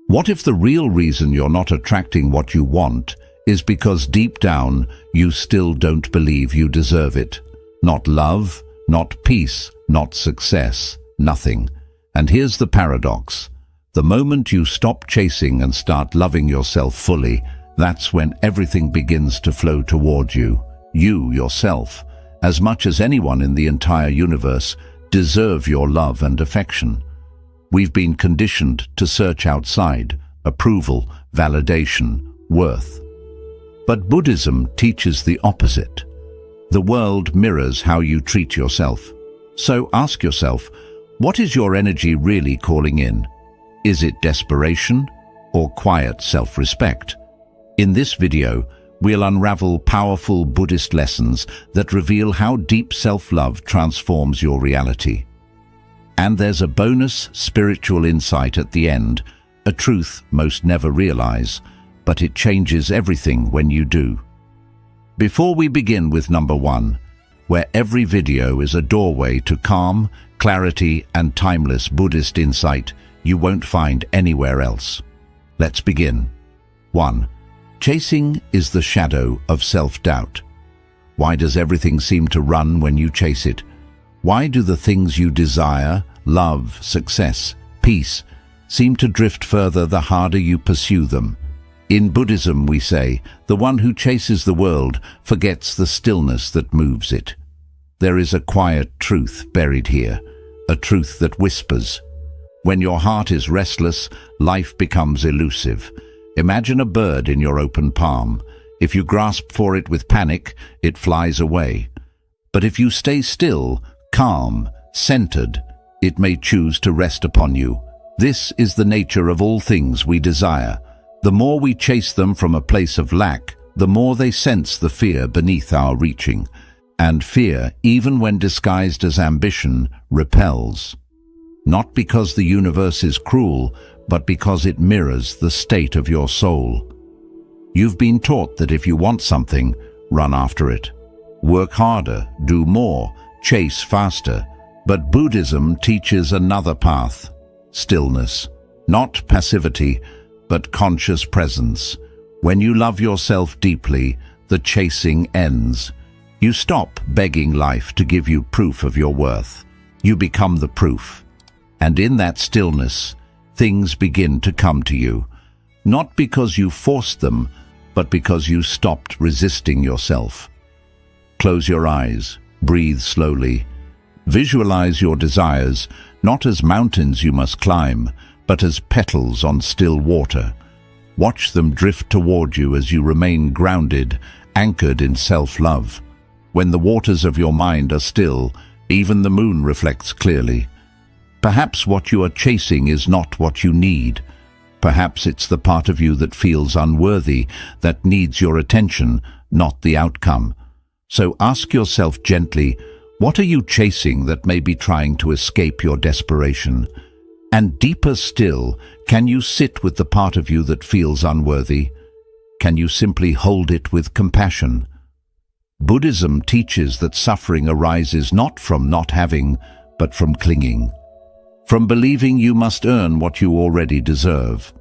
What if the real reason you're not attracting what you want is because deep down you still don't believe you deserve it? Not love, not peace, not success, nothing. And here's the paradox. The moment you stop chasing and start loving yourself fully, that's when everything begins to flow toward you. You, yourself, as much as anyone in the entire universe, deserve your love and affection. We've been conditioned to search outside, approval, validation, worth. But Buddhism teaches the opposite. The world mirrors how you treat yourself. So ask yourself, what is your energy really calling in? Is it desperation or quiet self-respect? In this video, we'll unravel powerful Buddhist lessons that reveal how deep self-love transforms your reality. And there's a bonus spiritual insight at the end, a truth most never realize, but it changes everything when you do. Before we begin with number 1, where every video is a doorway to calm, clarity, and timeless Buddhist insight you won't find anywhere else. Let's begin. 1. Chasing is the shadow of self-doubt. Why does everything seem to run when you chase it? Why do the things you desire, love, success, peace, seem to drift further the harder you pursue them? In Buddhism, we say, the one who chases the world forgets the stillness that moves it. There is a quiet truth buried here, a truth that whispers. When your heart is restless, life becomes elusive. Imagine a bird in your open palm. If you grasp for it with panic, it flies away. But if you stay still, calm, centered, it may choose to rest upon you. This is the nature of all things we desire. The more we chase them from a place of lack, the more they sense the fear beneath our reaching. And fear, even when disguised as ambition, repels. Not because the universe is cruel, but because it mirrors the state of your soul. You've been taught that if you want something, run after it. Work harder, do more, chase faster. But Buddhism teaches another path. Stillness. Not passivity, but conscious presence. When you love yourself deeply, the chasing ends. You stop begging life to give you proof of your worth. You become the proof. And in that stillness, things begin to come to you. Not because you forced them, but because you stopped resisting yourself. Close your eyes, breathe slowly. Visualize your desires, not as mountains you must climb, but as petals on still water. Watch them drift toward you as you remain grounded, anchored in self-love. When the waters of your mind are still, even the moon reflects clearly. Perhaps what you are chasing is not what you need. Perhaps it's the part of you that feels unworthy, that needs your attention, not the outcome. So ask yourself gently, what are you chasing that may be trying to escape your desperation? And deeper still, can you sit with the part of you that feels unworthy? Can you simply hold it with compassion? Buddhism teaches that suffering arises not from not having, but from clinging. From believing you must earn what you already deserve.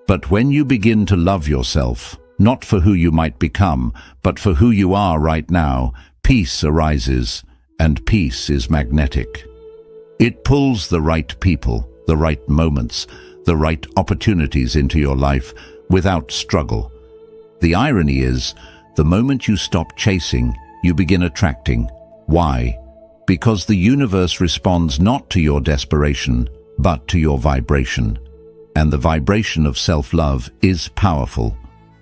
But when you begin to love yourself, not for who you might become, but for who you are right now, peace arises, and peace is magnetic. It pulls the right people, the right moments, the right opportunities into your life without struggle. The irony is, the moment you stop chasing, you begin attracting. Why? Because the universe responds not to your desperation, but to your vibration. And the vibration of self-love is powerful.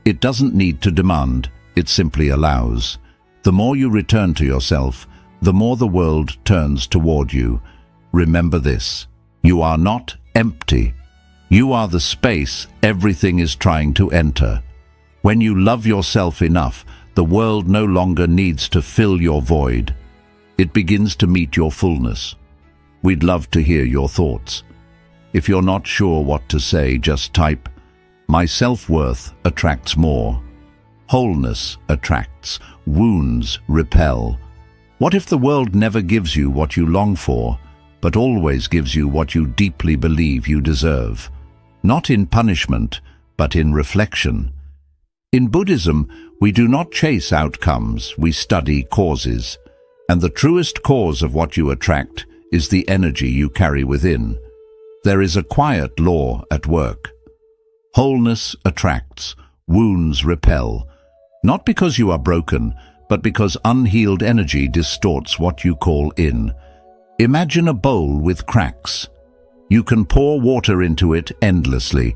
It doesn't need to demand, it simply allows. The more you return to yourself, the more the world turns toward you. Remember this, you are not empty. You are the space everything is trying to enter. When you love yourself enough, the world no longer needs to fill your void. It begins to meet your fullness. We'd love to hear your thoughts. If you're not sure what to say, just type, "My self-worth attracts more." Wholeness attracts, wounds repel. What if the world never gives you what you long for, but always gives you what you deeply believe you deserve? not in punishment, but in reflection. In Buddhism, we do not chase outcomes, we study causes. And the truest cause of what you attract is the energy you carry within. There is a quiet law at work. Wholeness attracts, wounds repel, not because you are broken, but because unhealed energy distorts what you call in. Imagine a bowl with cracks. You can pour water into it endlessly,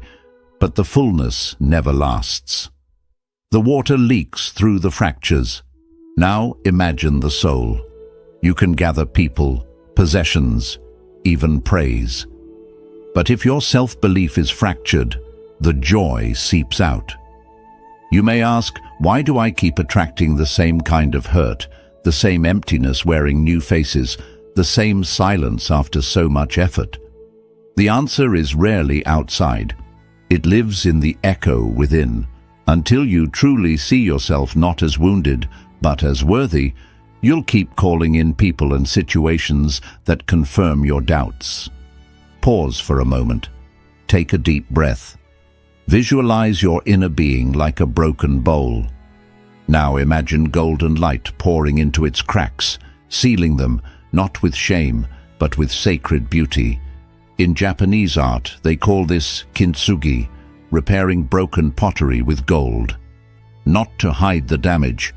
but the fullness never lasts. The water leaks through the fractures. Now imagine the soul. You can gather people, possessions, even praise. But if your self-belief is fractured, the joy seeps out. You may ask, why do I keep attracting the same kind of hurt, the same emptiness wearing new faces, the same silence after so much effort? The answer is rarely outside. It lives in the echo within. Until you truly see yourself not as wounded, but as worthy, you'll keep calling in people and situations that confirm your doubts. Pause for a moment. Take a deep breath. Visualize your inner being like a broken bowl. Now imagine golden light pouring into its cracks, sealing them, not with shame, but with sacred beauty. In Japanese art, they call this kintsugi, repairing broken pottery with gold. Not to hide the damage,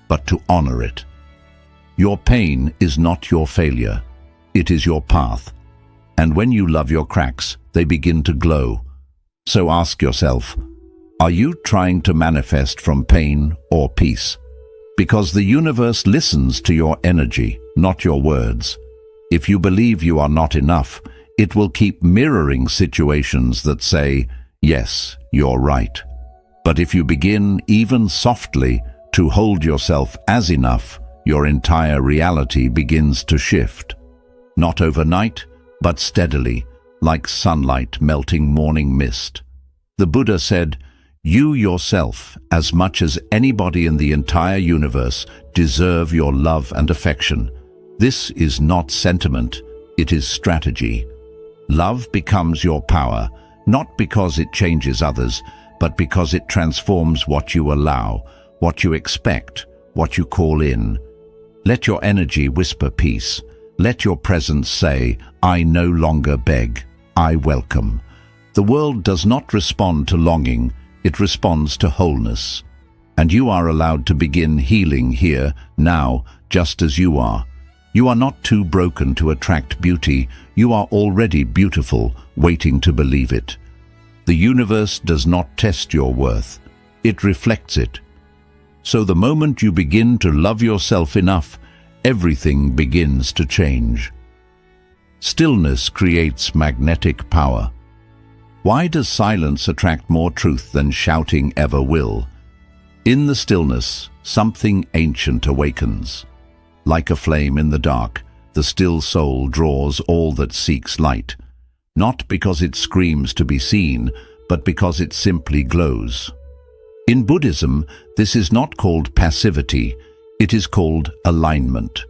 but to honor it. Your pain is not your failure. It is your path. And when you love your cracks, they begin to glow. So ask yourself, are you trying to manifest from pain or peace? Because the universe listens to your energy, not your words. If you believe you are not enough, it will keep mirroring situations that say, yes, you're right. But if you begin, even softly, to hold yourself as enough, your entire reality begins to shift. Not overnight, but steadily, like sunlight melting morning mist. The Buddha said, you yourself, as much as anybody in the entire universe, deserve your love and affection. This is not sentiment, it is strategy. Love becomes your power, not because it changes others, but because it transforms what you allow, what you expect, what you call in. Let your energy whisper peace. Let your presence say, I no longer beg, I welcome. The world does not respond to longing, it responds to wholeness. And you are allowed to begin healing here, now, just as you are. You are not too broken to attract beauty. You are already beautiful, waiting to believe it. The universe does not test your worth. It reflects it. So the moment you begin to love yourself enough, everything begins to change. Stillness creates magnetic power. Why does silence attract more truth than shouting ever will? In the stillness, something ancient awakens. Like a flame in the dark, the still soul draws all that seeks light, not because it screams to be seen, but because it simply glows. In Buddhism, this is not called passivity, it is called alignment.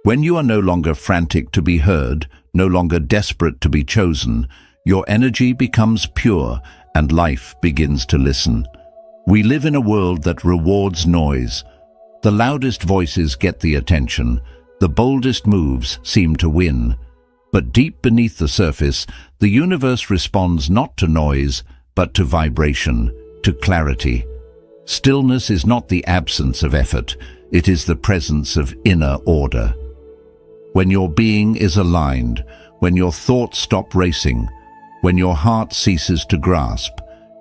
When you are no longer frantic to be heard, no longer desperate to be chosen, your energy becomes pure and life begins to listen. We live in a world that rewards noise. The loudest voices get the attention, the boldest moves seem to win. But deep beneath the surface, the universe responds not to noise, but to vibration, to clarity. Stillness is not the absence of effort, it is the presence of inner order. When your being is aligned, when your thoughts stop racing, when your heart ceases to grasp,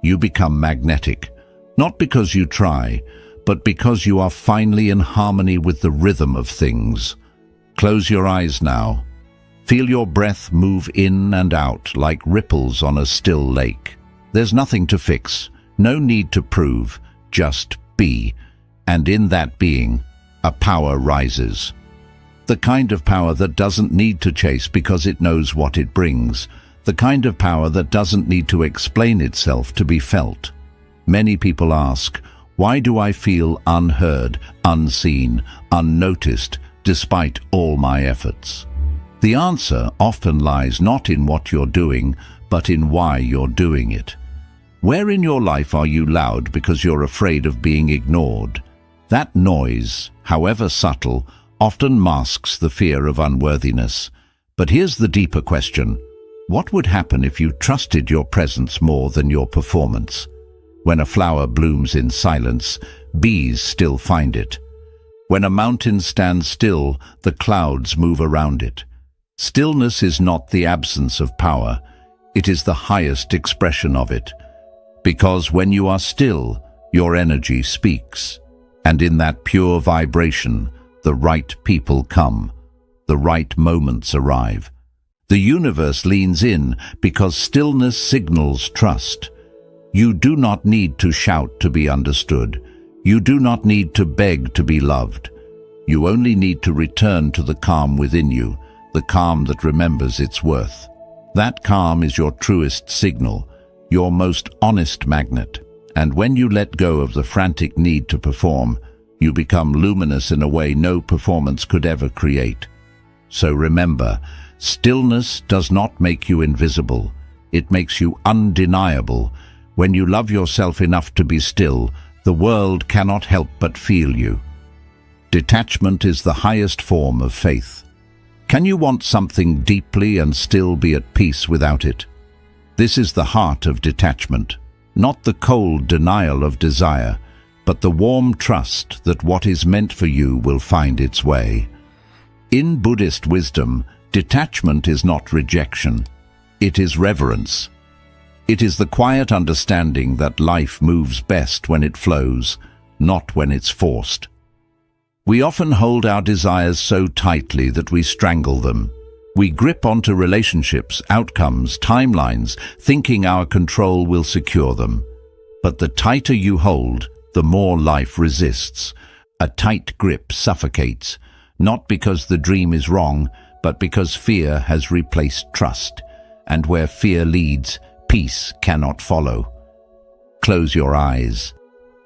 you become magnetic, not because you try, but because you are finally in harmony with the rhythm of things. Close your eyes now. Feel your breath move in and out like ripples on a still lake. There's nothing to fix, no need to prove, just be. And in that being, a power rises. The kind of power that doesn't need to chase because it knows what it brings. The kind of power that doesn't need to explain itself to be felt. Many people ask, why do I feel unheard, unseen, unnoticed, despite all my efforts? The answer often lies not in what you're doing, but in why you're doing it. Where in your life are you loud because you're afraid of being ignored? That noise, however subtle, often masks the fear of unworthiness. But here's the deeper question. What would happen if you trusted your presence more than your performance? When a flower blooms in silence, bees still find it. When a mountain stands still, the clouds move around it. Stillness is not the absence of power. It is the highest expression of it. Because when you are still, your energy speaks. And in that pure vibration, the right people come. The right moments arrive. The universe leans in because stillness signals trust. You do not need to shout to be understood. You do not need to beg to be loved. You only need to return to the calm within you, the calm that remembers its worth. That calm is your truest signal, your most honest magnet. And when you let go of the frantic need to perform, you become luminous in a way no performance could ever create. So remember, stillness does not make you invisible. It makes you undeniable. When you love yourself enough to be still, the world cannot help but feel you. Detachment is the highest form of faith. Can you want something deeply and still be at peace without it? This is the heart of detachment, not the cold denial of desire, but the warm trust that what is meant for you will find its way. In Buddhist wisdom, detachment is not rejection. It is reverence. It is the quiet understanding that life moves best when it flows, not when it's forced. We often hold our desires so tightly that we strangle them. We grip onto relationships, outcomes, timelines, thinking our control will secure them. But the tighter you hold, the more life resists. A tight grip suffocates, not because the dream is wrong, but because fear has replaced trust. And where fear leads, peace cannot follow. Close your eyes.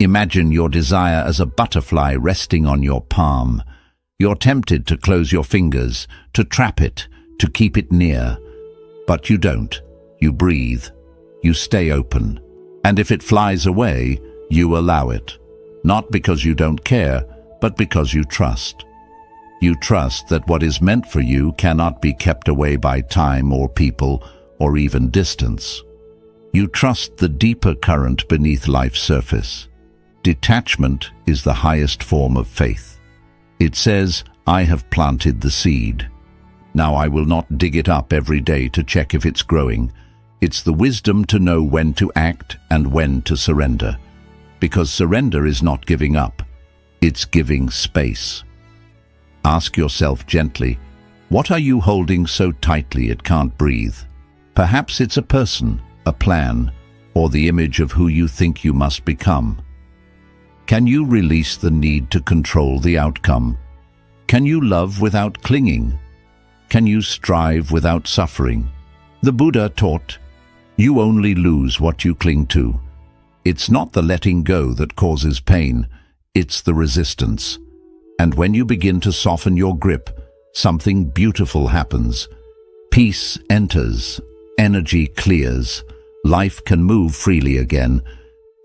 Imagine your desire as a butterfly resting on your palm. You're tempted to close your fingers, to trap it, to keep it near. But you don't. You breathe. You stay open. And if it flies away, you allow it. Not because you don't care, but because you trust. You trust that what is meant for you cannot be kept away by time or people or even distance. You trust the deeper current beneath life's surface. Detachment is the highest form of faith. It says, I have planted the seed. Now I will not dig it up every day to check if it's growing. It's the wisdom to know when to act and when to surrender. Because surrender is not giving up. It's giving space. Ask yourself gently, what are you holding so tightly it can't breathe? Perhaps it's a person, a plan, or the image of who you think you must become. Can you release the need to control the outcome? Can you love without clinging? Can you strive without suffering? The Buddha taught, you only lose what you cling to. It's not the letting go that causes pain, it's the resistance. And when you begin to soften your grip, something beautiful happens. Peace enters, energy clears, life can move freely again.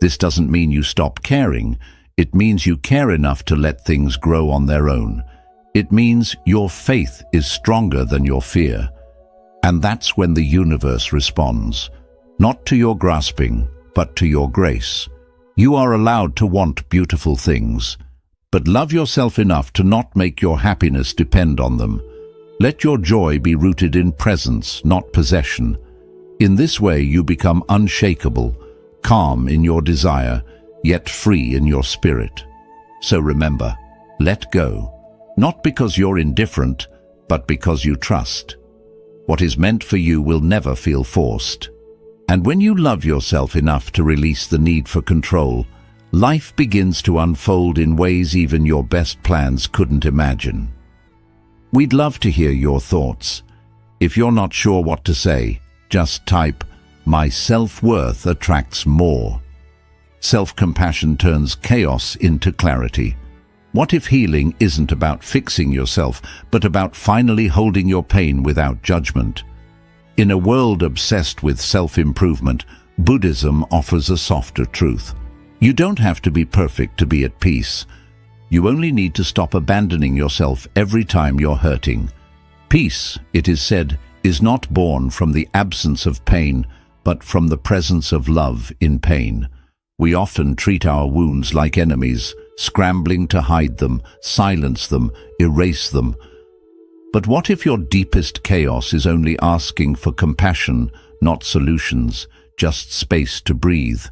This doesn't mean you stop caring. It means you care enough to let things grow on their own. It means your faith is stronger than your fear. And that's when the universe responds, not to your grasping, but to your grace. You are allowed to want beautiful things, but love yourself enough to not make your happiness depend on them. Let your joy be rooted in presence, not possession. In this way you become unshakable, calm in your desire, yet free in your spirit. So remember, let go, not because you're indifferent, but because you trust. What is meant for you will never feel forced. And when you love yourself enough to release the need for control, life begins to unfold in ways even your best plans couldn't imagine. We'd love to hear your thoughts. If you're not sure what to say, just type, "My self-worth attracts more." Self-compassion turns chaos into clarity. What if healing isn't about fixing yourself, but about finally holding your pain without judgment? In a world obsessed with self-improvement, Buddhism offers a softer truth. You don't have to be perfect to be at peace. You only need to stop abandoning yourself every time you're hurting. Peace, it is said, is not born from the absence of pain, but from the presence of love in pain. We often treat our wounds like enemies, scrambling to hide them, silence them, erase them. But what if your deepest chaos is only asking for compassion, not solutions, just space to breathe?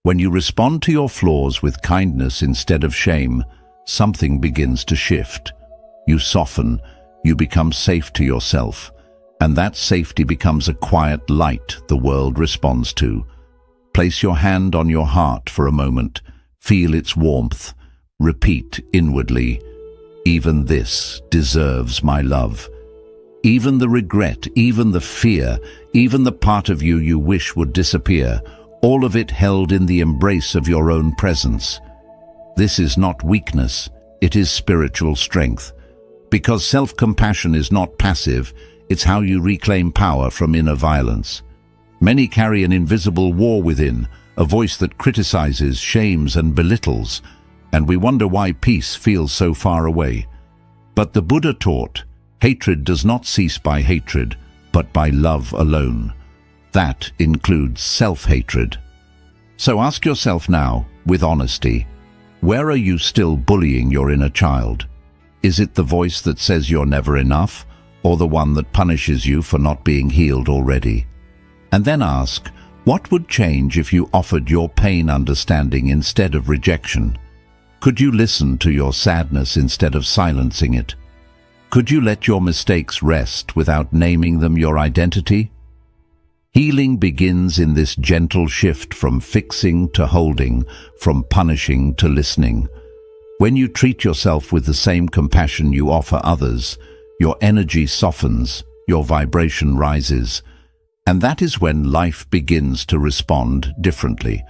When you respond to your flaws with kindness instead of shame, something begins to shift. You soften, you become safe to yourself, and that safety becomes a quiet light the world responds to. Place your hand on your heart for a moment, feel its warmth, repeat inwardly, "Even this deserves my love." Even the regret, even the fear, even the part of you you wish would disappear, all of it held in the embrace of your own presence. This is not weakness, it is spiritual strength. Because self-compassion is not passive, it's how you reclaim power from inner violence. Many carry an invisible war within, a voice that criticizes, shames, and belittles, and we wonder why peace feels so far away. But the Buddha taught, hatred does not cease by hatred, but by love alone. That includes self-hatred. So ask yourself now, with honesty, where are you still bullying your inner child? Is it the voice that says you're never enough, or the one that punishes you for not being healed already? And then ask, what would change if you offered your pain understanding instead of rejection? Could you listen to your sadness instead of silencing it? Could you let your mistakes rest without naming them your identity? Healing begins in this gentle shift from fixing to holding, from punishing to listening. When you treat yourself with the same compassion you offer others, your energy softens, your vibration rises. And that is when life begins to respond differently.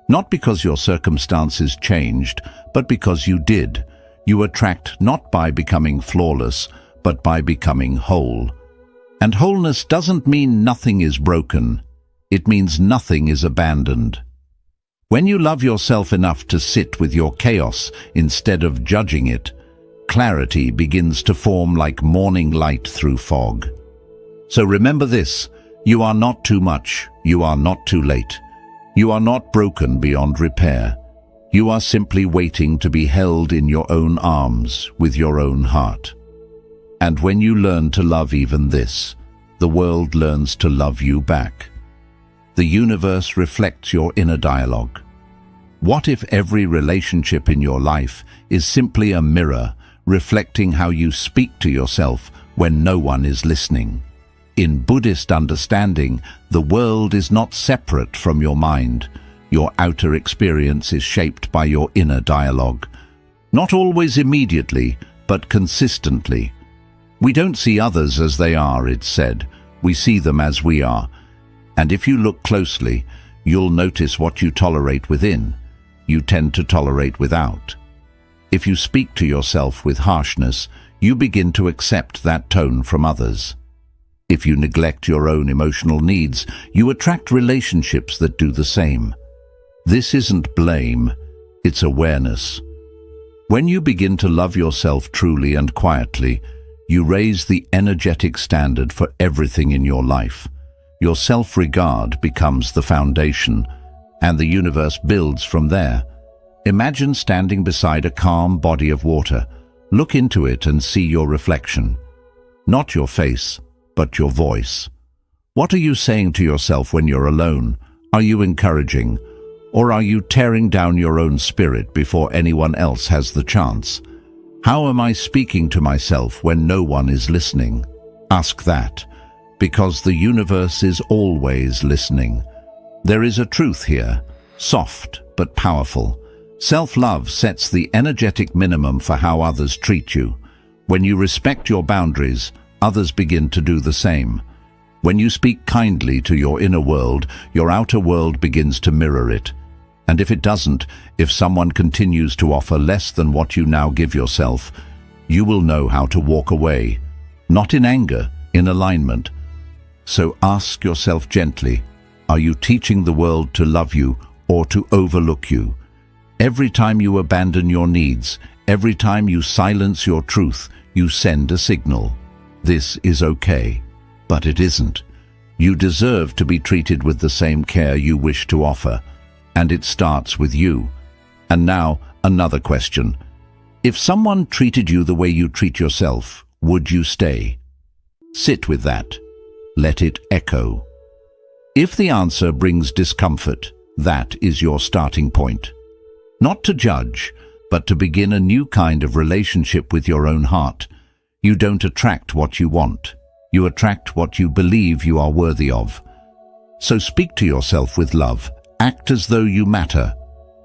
Not because your circumstances changed, but because you did. You attract not by becoming flawless, but by becoming whole. And wholeness doesn't mean nothing is broken. It means nothing is abandoned. When you love yourself enough to sit with your chaos instead of judging it, clarity begins to form like morning light through fog. So remember this, you are not too much, you are not too late. You are not broken beyond repair. You are simply waiting to be held in your own arms with your own heart. And when you learn to love even this, the world learns to love you back. The universe reflects your inner dialogue. What if every relationship in your life is simply a mirror reflecting how you speak to yourself when no one is listening? In Buddhist understanding, the world is not separate from your mind. Your outer experience is shaped by your inner dialogue. Not always immediately, but consistently. We don't see others as they are, it's said. We see them as we are. And if you look closely, you'll notice what you tolerate within, you tend to tolerate without. If you speak to yourself with harshness, you begin to accept that tone from others. If you neglect your own emotional needs, you attract relationships that do the same. This isn't blame, it's awareness. When you begin to love yourself truly and quietly, you raise the energetic standard for everything in your life. Your self-regard becomes the foundation, and the universe builds from there. Imagine standing beside a calm body of water. Look into it and see your reflection. Not your face, but your voice. What are you saying to yourself when you're alone? Are you encouraging? Or are you tearing down your own spirit before anyone else has the chance? How am I speaking to myself when no one is listening? Ask that, because the universe is always listening. There is a truth here, soft but powerful. Self-love sets the energetic minimum for how others treat you. When you respect your boundaries, others begin to do the same. When you speak kindly to your inner world, your outer world begins to mirror it. And if it doesn't, if someone continues to offer less than what you now give yourself, you will know how to walk away. Not in anger, in alignment. So ask yourself gently, are you teaching the world to love you or to overlook you? Every time you abandon your needs, every time you silence your truth, you send a signal. This is okay, but it isn't. You deserve to be treated with the same care you wish to offer, and it starts with you. And now, another question. If someone treated you the way you treat yourself, would you stay? Sit with that. Let it echo. If the answer brings discomfort, that is your starting point. Not to judge, but to begin a new kind of relationship with your own heart. You don't attract what you want. You attract what you believe you are worthy of. So speak to yourself with love. Act as though you matter,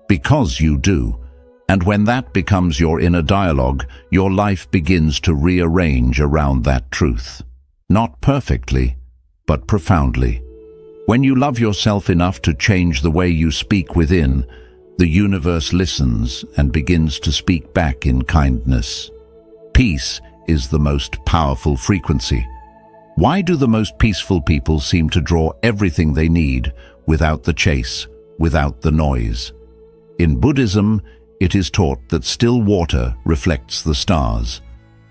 because you do. And when that becomes your inner dialogue, your life begins to rearrange around that truth. Not perfectly, but profoundly. When you love yourself enough to change the way you speak within, the universe listens and begins to speak back in kindness. Peace is the most powerful frequency. Why do the most peaceful people seem to draw everything they need without the chase, without the noise? In Buddhism, it is taught that still water reflects the stars,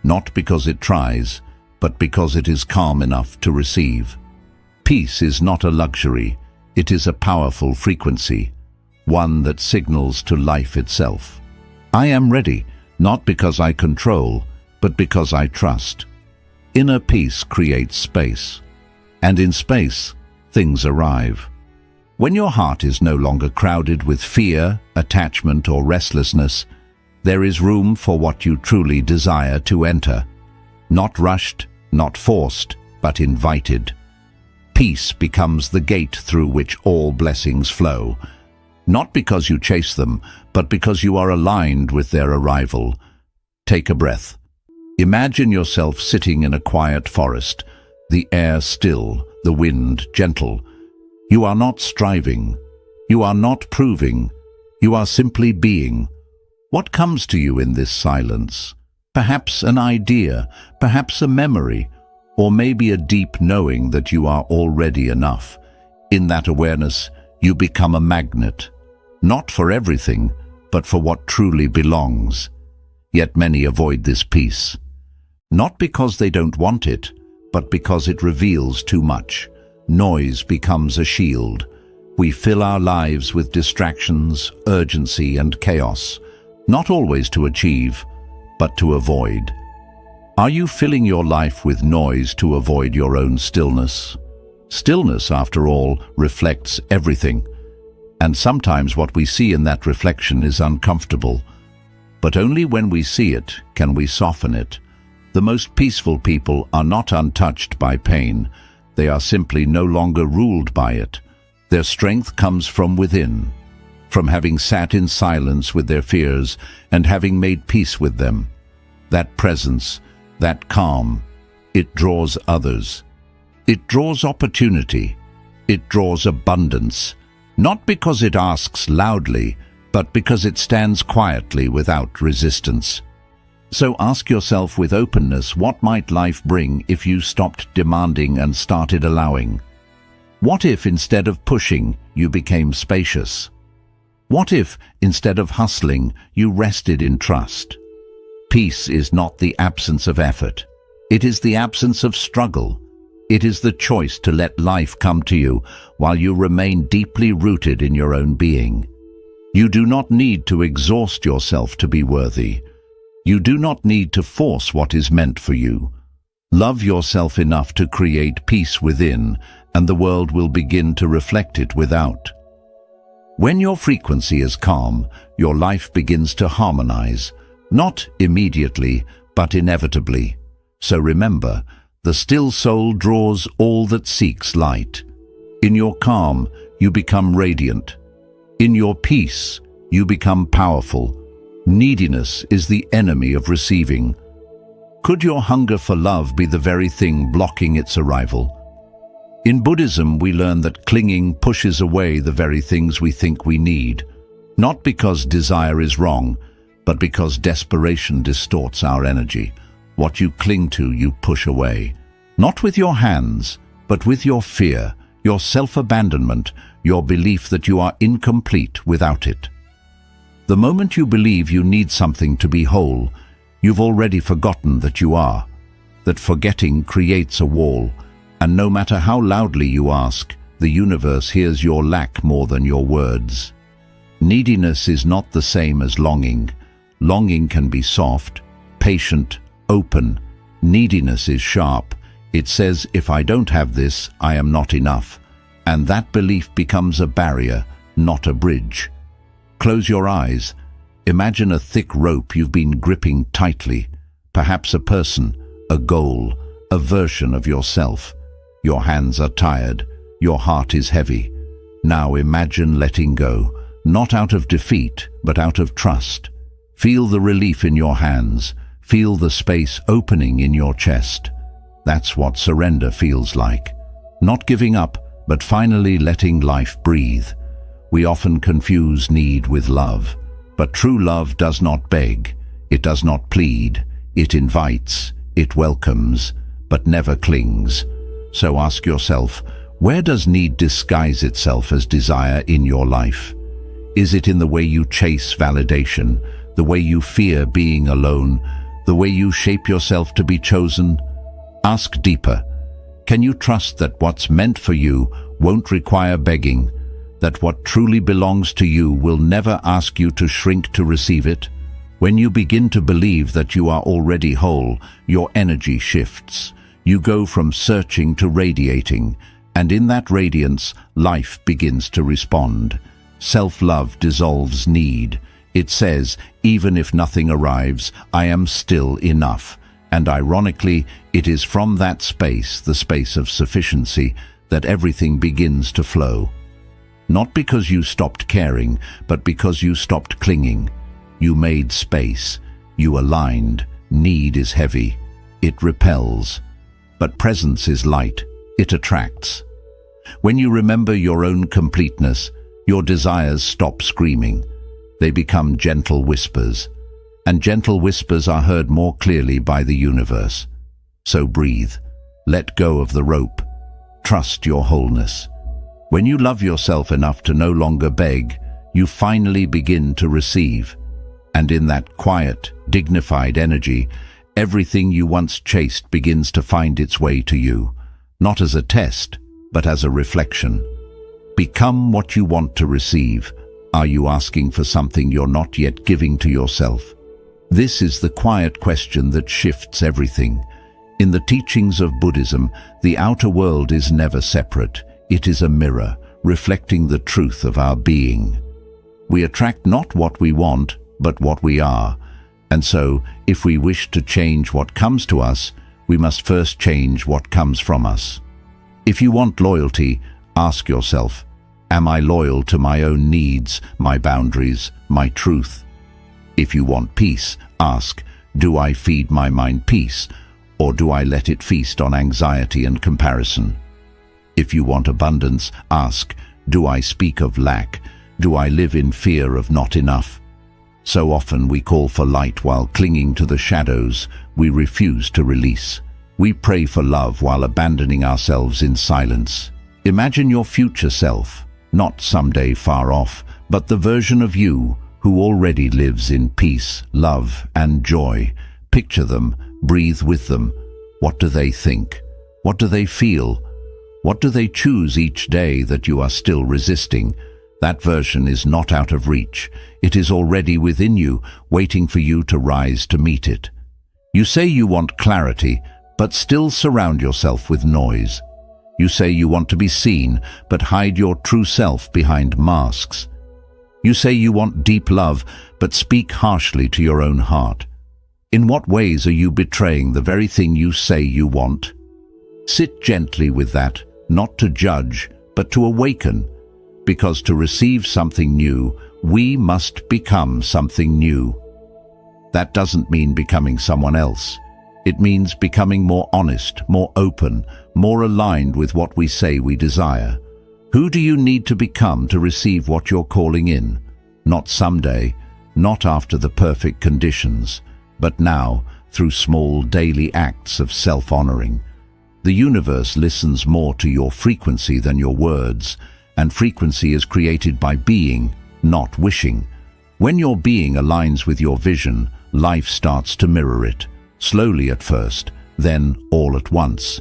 not because it tries, but because it is calm enough to receive. Peace is not a luxury, it is a powerful frequency, one that signals to life itself. I am ready, not because I control, but because I trust. Inner peace creates space, and in space, things arrive. When your heart is no longer crowded with fear, attachment, or restlessness, there is room for what you truly desire to enter. Not rushed, not forced, but invited. Peace becomes the gate through which all blessings flow, not because you chase them, but because you are aligned with their arrival. Take a breath. Imagine yourself sitting in a quiet forest, the air still, the wind gentle. You are not striving. You are not proving. You are simply being. What comes to you in this silence? Perhaps an idea, perhaps a memory, or maybe a deep knowing that you are already enough. In that awareness, you become a magnet, not for everything, but for what truly belongs. Yet many avoid this peace, not because they don't want it, but because it reveals too much. Noise becomes a shield. We fill our lives with distractions, urgency, and chaos, not always to achieve, but to avoid. Are you filling your life with noise to avoid your own stillness? Stillness, after all, reflects everything. And sometimes what we see in that reflection is uncomfortable. But only when we see it can we soften it. The most peaceful people are not untouched by pain. They are simply no longer ruled by it. Their strength comes from within, from having sat in silence with their fears and having made peace with them. That presence, that calm, it draws others. It draws opportunity. It draws abundance, not because it asks loudly, but because it stands quietly without resistance. So ask yourself with openness, what might life bring if you stopped demanding and started allowing? What if instead of pushing, you became spacious? What if instead of hustling, you rested in trust? Peace is not the absence of effort. It is the absence of struggle. It is the choice to let life come to you while you remain deeply rooted in your own being. You do not need to exhaust yourself to be worthy. You do not need to force what is meant for you. Love yourself enough to create peace within, and the world will begin to reflect it without. When your frequency is calm, your life begins to harmonize, not immediately, but inevitably. So remember, the still soul draws all that seeks light. In your calm, you become radiant. In your peace, you become powerful. Neediness is the enemy of receiving. Could your hunger for love be the very thing blocking its arrival? In Buddhism, we learn that clinging pushes away the very things we think we need, not because desire is wrong, but because desperation distorts our energy. What you cling to, you push away. Not with your hands, but with your fear, your self-abandonment, your belief that you are incomplete without it. The moment you believe you need something to be whole, you've already forgotten that you are, that forgetting creates a wall, and no matter how loudly you ask, the universe hears your lack more than your words. Neediness is not the same as longing. Longing can be soft, patient, open. Neediness is sharp. It says, if I don't have this, I am not enough. And that belief becomes a barrier, not a bridge. Close your eyes. Imagine a thick rope you've been gripping tightly. Perhaps a person, a goal, a version of yourself. Your hands are tired. Your heart is heavy. Now imagine letting go, not out of defeat, but out of trust. Feel the relief in your hands. Feel the space opening in your chest. That's what surrender feels like. Not giving up, but finally letting life breathe. We often confuse need with love, but true love does not beg. It does not plead. It invites, it welcomes, but never clings. So ask yourself, where does need disguise itself as desire in your life? Is it in the way you chase validation, the way you fear being alone, the way you shape yourself to be chosen? Ask deeper. Can you trust that what's meant for you won't require begging, that what truly belongs to you will never ask you to shrink to receive it? When you begin to believe that you are already whole, your energy shifts. You go from searching to radiating, and in that radiance, life begins to respond. Self-love dissolves need. It says, even if nothing arrives, I am still enough. And ironically, it is from that space, the space of sufficiency, that everything begins to flow. Not because you stopped caring, but because you stopped clinging. You made space. You aligned. Need is heavy. It repels. But presence is light. It attracts. When you remember your own completeness, your desires stop screaming. They become gentle whispers. And gentle whispers are heard more clearly by the universe. So breathe. Let go of the rope. Trust your wholeness. When you love yourself enough to no longer beg, you finally begin to receive. And in that quiet, dignified energy, everything you once chased begins to find its way to you, not as a test, but as a reflection. Become what you want to receive. Are you asking for something you're not yet giving to yourself? This is the quiet question that shifts everything. In the teachings of Buddhism, the outer world is never separate. It is a mirror, reflecting the truth of our being. We attract not what we want, but what we are. And so, if we wish to change what comes to us, we must first change what comes from us. If you want loyalty, ask yourself, am I loyal to my own needs, my boundaries, my truth? If you want peace, ask, do I feed my mind peace, or do I let it feast on anxiety and comparison? If you want abundance, ask, do I speak of lack? Do I live in fear of not enough? So often we call for light while clinging to the shadows we refuse to release. We pray for love while abandoning ourselves in silence. Imagine your future self, not someday far off, but the version of you who already lives in peace, love, and joy. Picture them, breathe with them. What do they think? What do they feel? What do they choose each day that you are still resisting? That version is not out of reach. It is already within you, waiting for you to rise to meet it. You say you want clarity, but still surround yourself with noise. You say you want to be seen, but hide your true self behind masks. You say you want deep love, but speak harshly to your own heart. In what ways are you betraying the very thing you say you want? Sit gently with that, not to judge, but to awaken. Because to receive something new, we must become something new. That doesn't mean becoming someone else. It means becoming more honest, more open, more aligned with what we say we desire. Who do you need to become to receive what you're calling in? Not someday, not after the perfect conditions, but now, through small daily acts of self-honoring. The universe listens more to your frequency than your words, and frequency is created by being, not wishing. When your being aligns with your vision, life starts to mirror it, slowly at first, then all at once.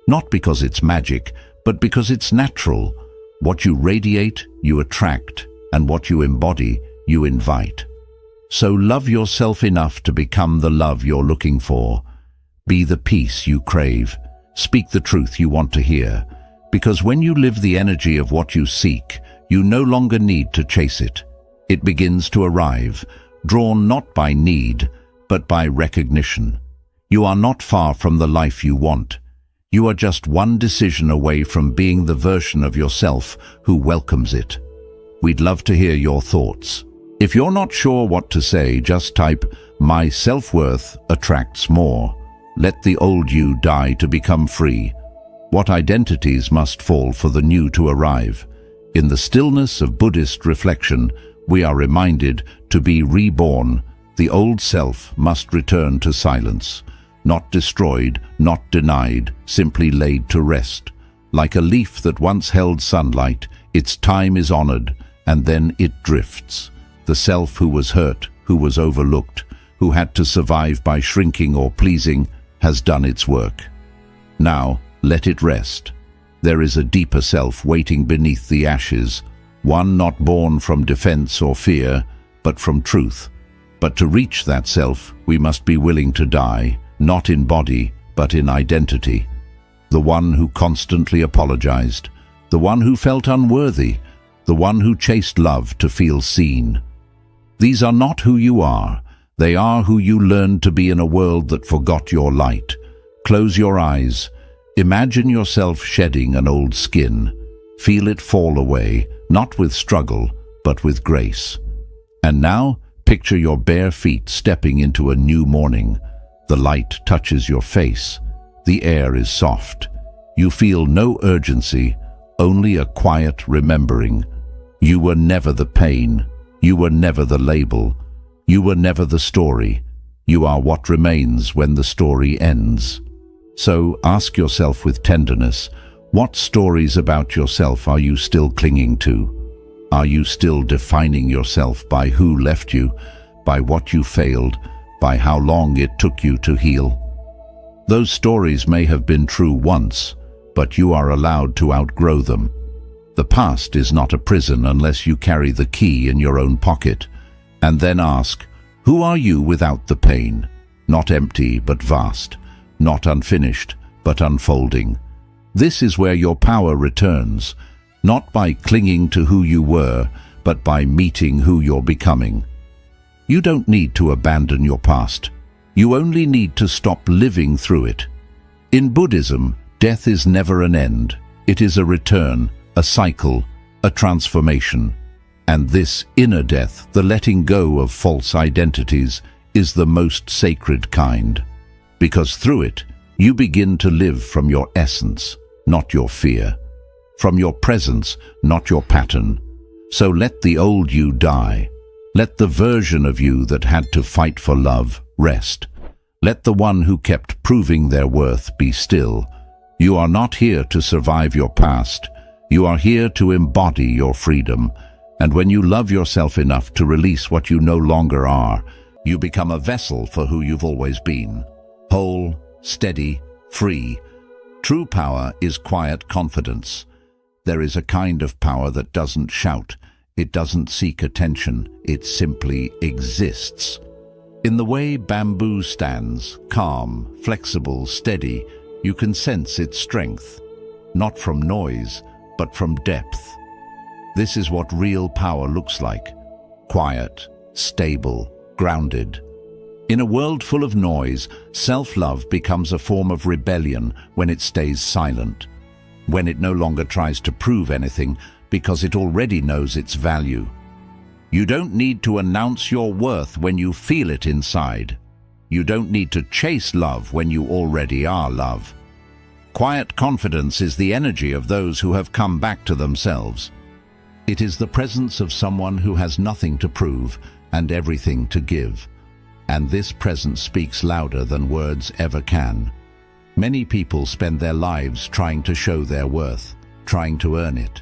Not because it's magic, but because it's natural. What you radiate, you attract, and what you embody, you invite. So love yourself enough to become the love you're looking for. Be the peace you crave. Speak the truth you want to hear. Because when you live the energy of what you seek, you no longer need to chase it. It begins to arrive, drawn not by need, but by recognition. You are not far from the life you want. You are just one decision away from being the version of yourself who welcomes it. We'd love to hear your thoughts. If you're not sure what to say, just type, "My self-worth attracts more. Let the old you die to become free." What identities must fall for the new to arrive? In the stillness of Buddhist reflection, we are reminded to be reborn. The old self must return to silence. Not destroyed, not denied, simply laid to rest. Like a leaf that once held sunlight, its time is honored, and then it drifts. The self who was hurt, who was overlooked, who had to survive by shrinking or pleasing, has done its work. Now, let it rest. There is a deeper self waiting beneath the ashes, one not born from defense or fear, but from truth. But to reach that self, we must be willing to die, not in body, but in identity. The one who constantly apologized, the one who felt unworthy, the one who chased love to feel seen. These are not who you are. They are who you learned to be in a world that forgot your light. Close your eyes. Imagine yourself shedding an old skin. Feel it fall away, not with struggle, but with grace. And now, picture your bare feet stepping into a new morning. The light touches your face. The air is soft. You feel no urgency, only a quiet remembering. You were never the pain. You were never the label. You were never the story. You are what remains when the story ends. So ask yourself with tenderness, what stories about yourself are you still clinging to? Are you still defining yourself by who left you, by what you failed, by how long it took you to heal? Those stories may have been true once, but you are allowed to outgrow them. The past is not a prison unless you carry the key in your own pocket. And then ask, who are you without the pain? Not empty, but vast. Not unfinished, but unfolding. This is where your power returns, not by clinging to who you were, but by meeting who you're becoming. You don't need to abandon your past. You only need to stop living through it. In Buddhism, death is never an end. It is a return, a cycle, a transformation. And this inner death, the letting go of false identities, is the most sacred kind. Because through it, you begin to live from your essence, not your fear. From your presence, not your pattern. So let the old you die. Let the version of you that had to fight for love rest. Let the one who kept proving their worth be still. You are not here to survive your past. You are here to embody your freedom. And when you love yourself enough to release what you no longer are, you become a vessel for who you've always been. Whole, steady, free. True power is quiet confidence. There is a kind of power that doesn't shout. It doesn't seek attention. It simply exists. In the way bamboo stands, calm, flexible, steady, you can sense its strength. Not from noise, but from depth. This is what real power looks like. Quiet, stable, grounded. In a world full of noise, self-love becomes a form of rebellion when it stays silent. When it no longer tries to prove anything because it already knows its value. You don't need to announce your worth when you feel it inside. You don't need to chase love when you already are love. Quiet confidence is the energy of those who have come back to themselves. It is the presence of someone who has nothing to prove and everything to give. And this presence speaks louder than words ever can. Many people spend their lives trying to show their worth, trying to earn it,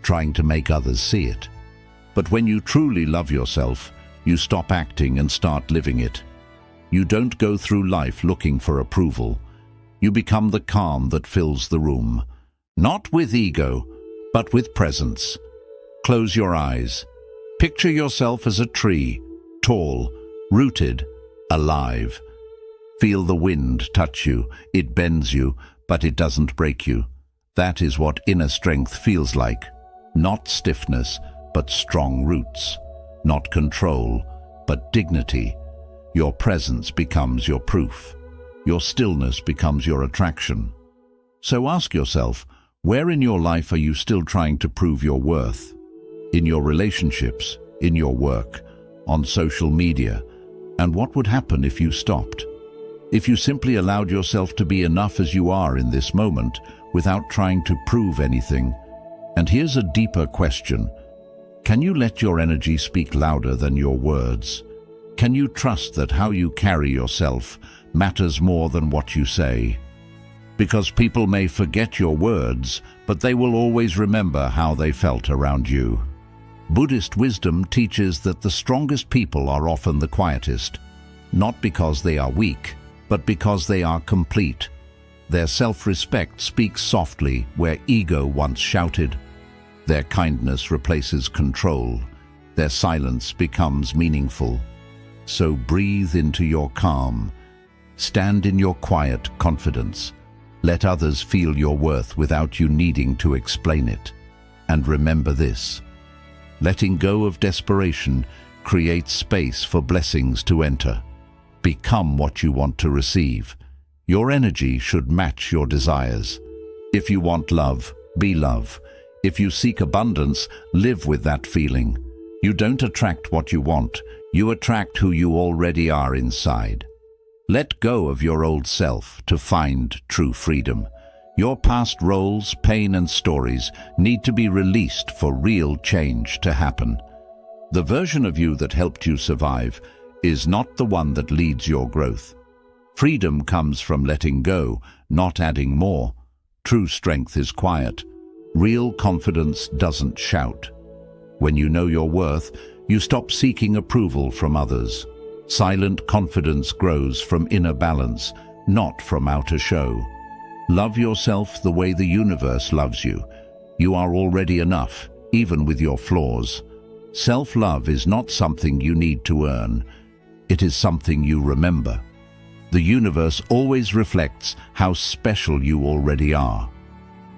trying to make others see it. But when you truly love yourself, you stop acting and start living it. You don't go through life looking for approval. You become the calm that fills the room, not with ego, but with presence. Close your eyes. Picture yourself as a tree, tall, rooted, alive. Feel the wind touch you. It bends you, but it doesn't break you. That is what inner strength feels like. Not stiffness, but strong roots. Not control, but dignity. Your presence becomes your proof. Your stillness becomes your attraction. So ask yourself, where in your life are you still trying to prove your worth? In your relationships, in your work, on social media? And what would happen if you stopped? If you simply allowed yourself to be enough as you are in this moment, without trying to prove anything? And here's a deeper question. Can you let your energy speak louder than your words? Can you trust that how you carry yourself matters more than what you say? Because people may forget your words, but they will always remember how they felt around you. Buddhist wisdom teaches that the strongest people are often the quietest, not because they are weak, but because they are complete. Their self-respect speaks softly where ego once shouted. Their kindness replaces control. Their silence becomes meaningful. So breathe into your calm. Stand in your quiet confidence. Let others feel your worth without you needing to explain it. And remember this: letting go of desperation creates space for blessings to enter. Become what you want to receive. Your energy should match your desires. If you want love, be love. If you seek abundance, live with that feeling. You don't attract what you want, you attract who you already are inside. Let go of your old self to find true freedom. Your past roles, pain and stories need to be released for real change to happen. The version of you that helped you survive is not the one that leads your growth. Freedom comes from letting go, not adding more. True strength is quiet. Real confidence doesn't shout. When you know your worth, you stop seeking approval from others. Silent confidence grows from inner balance, not from outer show. Love yourself the way the universe loves you. You are already enough, even with your flaws. Self-love is not something you need to earn. It is something you remember. The universe always reflects how special you already are.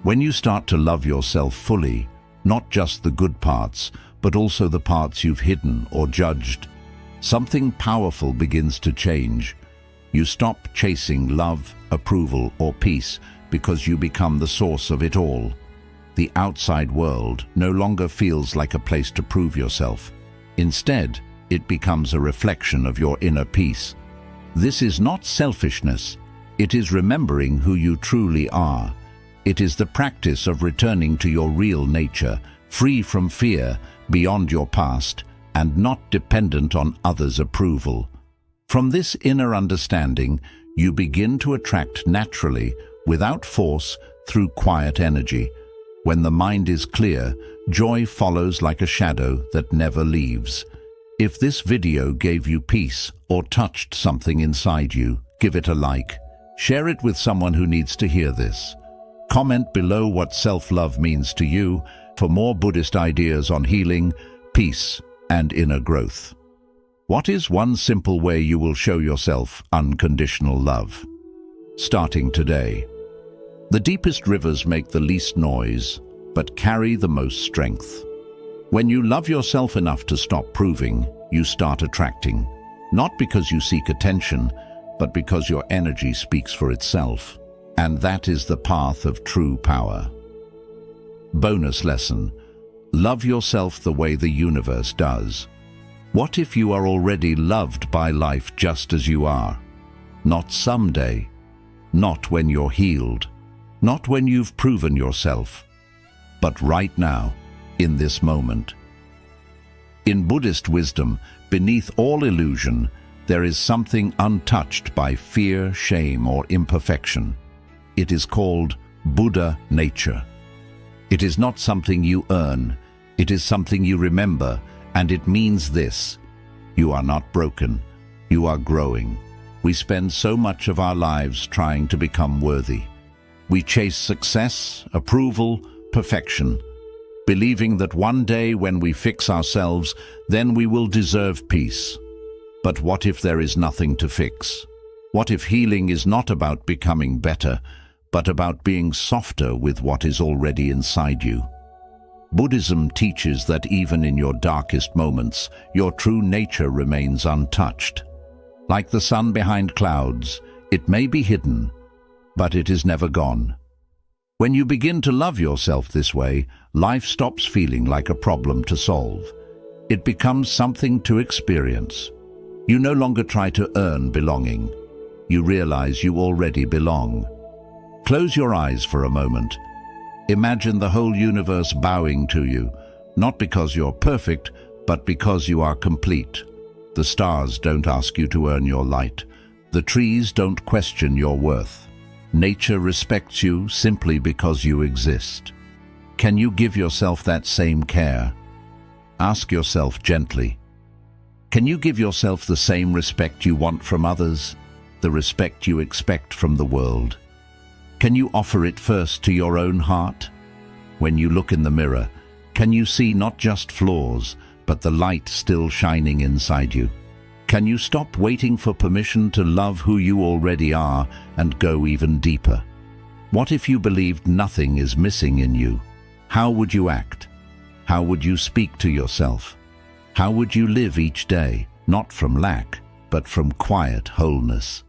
When you start to love yourself fully, not just the good parts, but also the parts you've hidden or judged, something powerful begins to change. You stop chasing love, approval, or peace because you become the source of it all. The outside world no longer feels like a place to prove yourself. Instead, it becomes a reflection of your inner peace. This is not selfishness. It is remembering who you truly are. It is the practice of returning to your real nature, free from fear, beyond your past, and not dependent on others' approval. From this inner understanding, you begin to attract naturally, without force, through quiet energy. When the mind is clear, joy follows like a shadow that never leaves. If this video gave you peace or touched something inside you, give it a like. Share it with someone who needs to hear this. Comment below what self-love means to you for more Buddhist ideas on healing, peace, and inner growth. What is one simple way you will show yourself unconditional love? Starting today. The deepest rivers make the least noise, but carry the most strength. When you love yourself enough to stop proving, you start attracting. Not because you seek attention, but because your energy speaks for itself. And that is the path of true power. Bonus lesson: love yourself the way the universe does. What if you are already loved by life just as you are? Not someday, not when you're healed, not when you've proven yourself, but right now, in this moment. In Buddhist wisdom, beneath all illusion, there is something untouched by fear, shame, or imperfection. It is called Buddha nature. It is not something you earn, it is something you remember, and it means this: you are not broken, you are growing. We spend so much of our lives trying to become worthy. We chase success, approval, perfection, believing that one day when we fix ourselves, then we will deserve peace. But what if there is nothing to fix? What if healing is not about becoming better, but about being softer with what is already inside you? Buddhism teaches that even in your darkest moments, your true nature remains untouched. Like the sun behind clouds, it may be hidden, but it is never gone. When you begin to love yourself this way, life stops feeling like a problem to solve. It becomes something to experience. You no longer try to earn belonging. You realize you already belong. Close your eyes for a moment. Imagine the whole universe bowing to you, not because you're perfect, but because you are complete. The stars don't ask you to earn your light. The trees don't question your worth. Nature respects you simply because you exist. Can you give yourself that same care? Ask yourself gently. Can you give yourself the same respect you want from others, the respect you expect from the world? Can you offer it first to your own heart? When you look in the mirror, can you see not just flaws, but the light still shining inside you? Can you stop waiting for permission to love who you already are and go even deeper? What if you believed nothing is missing in you? How would you act? How would you speak to yourself? How would you live each day, not from lack, but from quiet wholeness?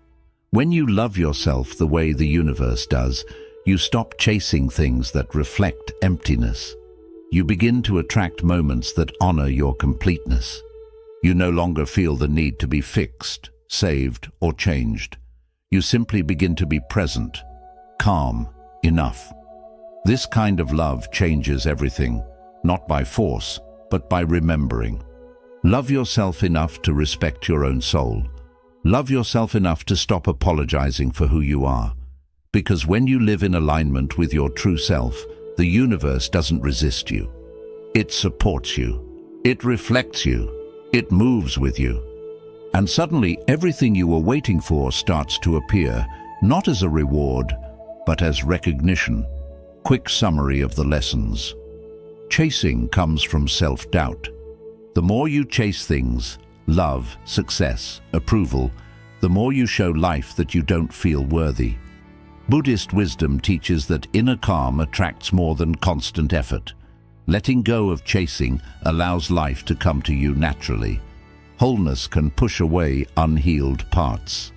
When you love yourself the way the universe does, you stop chasing things that reflect emptiness. You begin to attract moments that honor your completeness. You no longer feel the need to be fixed, saved, or changed. You simply begin to be present, calm, enough. This kind of love changes everything, not by force, but by remembering. Love yourself enough to respect your own soul. Love yourself enough to stop apologizing for who you are. Because when you live in alignment with your true self, the universe doesn't resist you. It supports you. It reflects you. It moves with you. And suddenly, everything you were waiting for starts to appear, not as a reward, but as recognition. Quick summary of the lessons. Chasing comes from self-doubt. The more you chase things, love, success, approval, the more you show life that you don't feel worthy. Buddhist wisdom teaches that inner calm attracts more than constant effort. Letting go of chasing allows life to come to you naturally. Wholeness can push away unhealed parts.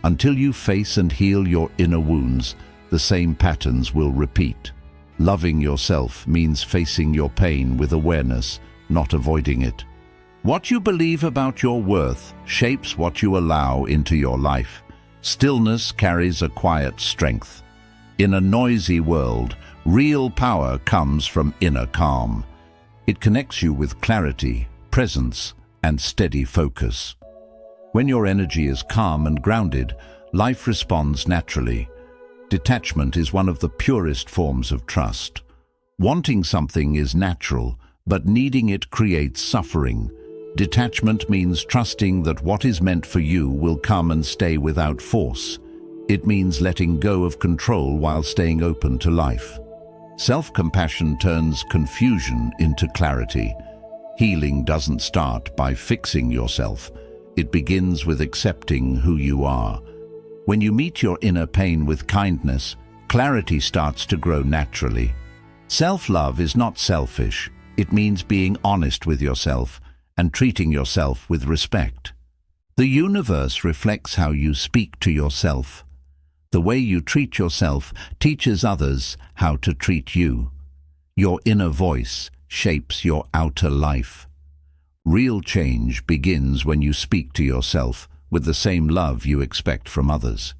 Until you face and heal your inner wounds, the same patterns will repeat. Loving yourself means facing your pain with awareness, not avoiding it. What you believe about your worth shapes what you allow into your life. Stillness carries a quiet strength. In a noisy world, real power comes from inner calm. It connects you with clarity, presence, and steady focus. When your energy is calm and grounded, life responds naturally. Detachment is one of the purest forms of trust. Wanting something is natural, but needing it creates suffering. Detachment means trusting that what is meant for you will come and stay without force. It means letting go of control while staying open to life. Self-compassion turns confusion into clarity. Healing doesn't start by fixing yourself. It begins with accepting who you are. When you meet your inner pain with kindness, clarity starts to grow naturally. Self-love is not selfish. It means being honest with yourself and treating yourself with respect. The universe reflects how you speak to yourself. The way you treat yourself teaches others how to treat you. Your inner voice shapes your outer life. Real change begins when you speak to yourself with the same love you expect from others.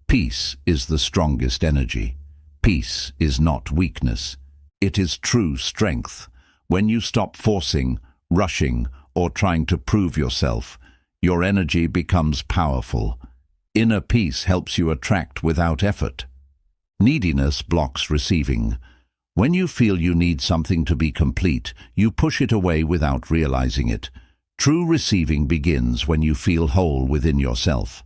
Peace is the strongest energy. Peace is not weakness. It is true strength. When you stop forcing, rushing, or trying to prove yourself, your energy becomes powerful. Inner peace helps you attract without effort. Neediness blocks receiving. When you feel you need something to be complete, you push it away without realizing it. True receiving begins when you feel whole within yourself.